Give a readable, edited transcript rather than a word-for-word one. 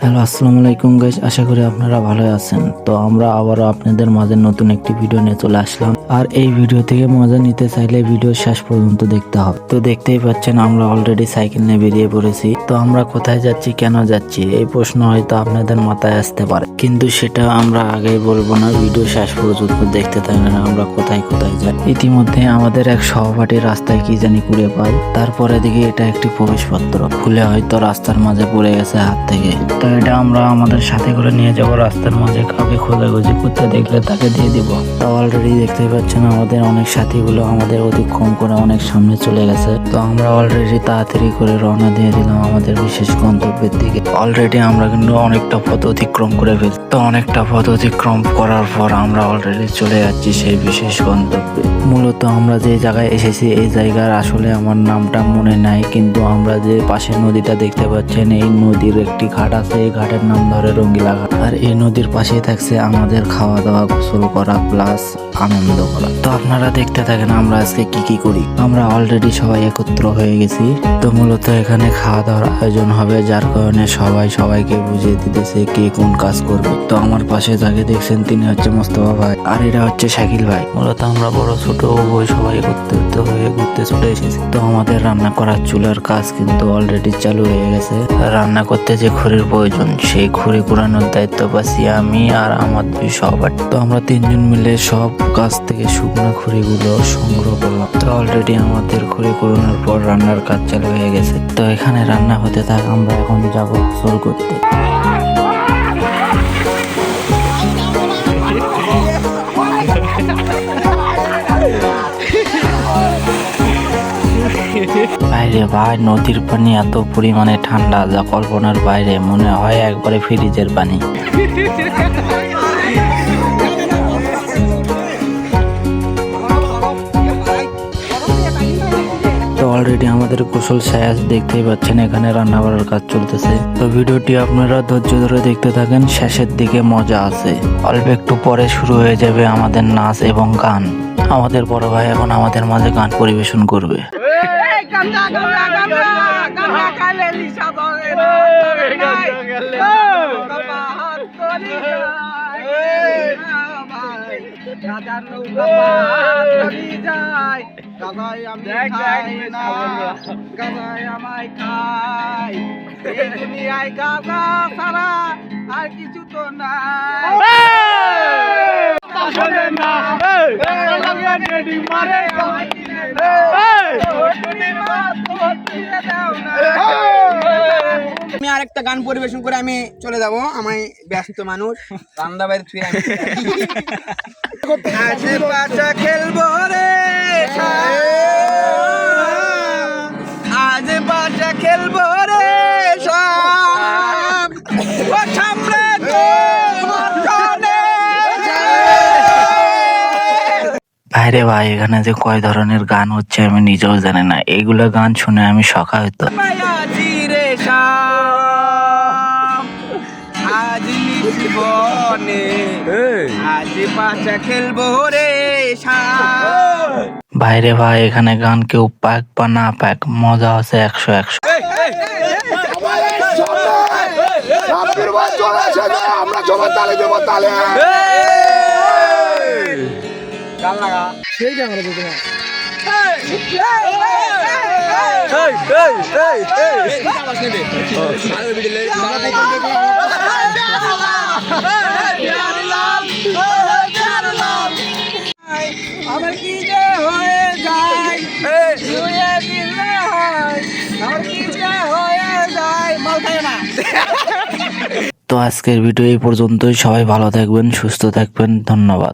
Hello, আসসালামু আলাইকুম guys, আশা করি আপনারা ভালো আছেন। তো আমরা আবারও আপনাদের মাঝে নতুন একটি ভিডিও নিয়ে চলে আসলাম। আর এই ভিডিও থেকে মজা নিতে চাইলে ভিডিও শেষ পর্যন্ত দেখতে হবে। তো দেখতেই পাচ্ছেন আমরা অলরেডি সাইকেল নিয়ে বেরিয়ে পড়েছি। তো আমরা কোথায় যাচ্ছি, কেন যাচ্ছি, এই প্রশ্ন হয়তো আপনাদের মাথায় আসতে পারে, কিন্তু সেটা আমরা আগেই বলবো না, ভিডিও শেষ পর্যন্ত দেখতে থাকলে আমরা কোথায় কোথায় যাই। ইতিমধ্যে আমাদের এক সহপাঠী রাস্তায় কি জানি কুড়ে পায়, তারপরে দেখি এটা একটি প্রবেশপত্র খুলে হয়তো রাস্তার মাঝে পড়ে গেছে হাত থেকে। তো এটা আমরা আমাদের সাথে করে নিয়ে যাবো, রাস্তার মাঝে কাউকে খোঁজাখুঁজি করতে দেখলে তাকে দিয়ে দিব। তো অলরেডি দেখতেই পাচ্ছেন আমাদের অনেক সাথীগুলো আমাদের অতিক্রম করে অনেক সামনে চলে গেছে। তো আমরা অলরেডি তাড়াতাড়ি করে রওনা দিয়ে দিলাম আমাদের বিশেষ গন্তব্যের দিকে। অলরেডি আমরা কিন্তু অনেকটা পথ অতিক্রম করে ফেলছি। তো অনেকটা পথ অতিক্রম করার পর আমরা অলরেডি চলে যাচ্ছি সেই বিশেষ গন্তব্যে। মূলত আমরা যে জায়গায় এসেছি এই জায়গার আসলে আমার নামটা মনে নাই, কিন্তু আমরা যে পাশে নদীটা দেখতে পাচ্ছেন এই নদীর একটি ঘাট আছে, এই ঘাটের নাম ধরে রঙ্গিলা ঘাট। আর এই নদীর পাশেই থাকছে আমাদের খাওয়া দাওয়া, গোসল করা প্লাস আনন্দ করা। তো আপনারা দেখতে থাকেন আমরা আজকে কি কি করি। আমরা অলরেডি সবাই একত্র হয়ে গেছি। তো মূলত এখানে খাওয়া দাওয়ার আয়োজন হবে, যার কারণে সবাই সবাইকে বুঝিয়ে দিতেছে কে কোন কাজ করবে। তো আমার পাশে যাকে দেখছেন তিনি হচ্ছে মোস্তফা ভাই, আর এরা হচ্ছে শাকিল ভাই। মূলত আমরা বড় ছোট উভয় সবাই একত্রিত হয়ে ঘুরতে চলে এসেছি। তো আমাদের রান্না করার চুলার কাজ কিন্তু অলরেডি চালু হয়ে গেছে। রান্না করতে যে খড়ির প্রয়োজন সেই খড়ি কুড়ানোর দায়িত্ব পাচ্ছি আমি আর আমার দুই সহপাঠী। তো আমরা তিনজন মিলে সব গাছ থেকে শুকনো খড়িগুলো সংগ্রহ করলাম। তো অলরেডি আমাদের খড়ি কুড়ানোর পর রান্নার কাজ চালু হয়ে গেছে। তো এখানে রান্না হতে থাক, আমরা এখন যাবো গোসল করতে। বাইরে ভাই নদীর পানি এত পরিমাণে ঠান্ডা যা কল্পনার বাইরে, মনে হয় একবারে ফ্রিজের পানি। তো অলরেডি আমাদের গোসল শেষ, দেখতেই পাচ্ছেন এখানে রান্না বাড়ার কাজ চলতেছে। তো ভিডিওটি আপনারা ধৈর্য ধরে দেখতে থাকেন, শেষের দিকে মজা আছে। অল্প একটু পরে শুরু হয়ে যাবে আমাদের নাচ এবং গান। আমাদের বড় ভাই এখন আমাদের মাঝে গান পরিবেশন করবে। আর কিছু তো নাই। আমি আরেকটা গান পরিবেশন করে আমি চলে যাব, আমি ব্যস্ত মানুষ, রান্না বাইরে থুয়ে আমি আশেপাশে খেলবো রে, আশেপাশে খেলবো রে সব সামনে ভাইরে ভাই, এখানে যে কয় ধরনের গান হচ্ছে আমি নিজেও জানি না। এইগুলো গান শুনে আমি শখা হইতো। আজ জীবনে আজ পাশা খেলবো রে। ভাইরে ভাই, এখানে গান কেউ পাক বা না পাক, মজা আছে 100-100। আমরা জমা তালে দেবো তালে গান লাগা সেই ক্যামেরা দিতে না। আমার কি যে হয়ে যায়, আমার কি যে হয়ে যায়, মাল খায় না। তো আজকের ভিডিও এই পর্যন্তই। সবাই ভালো থাকবেন, সুস্থ থাকবেন, ধন্যবাদ।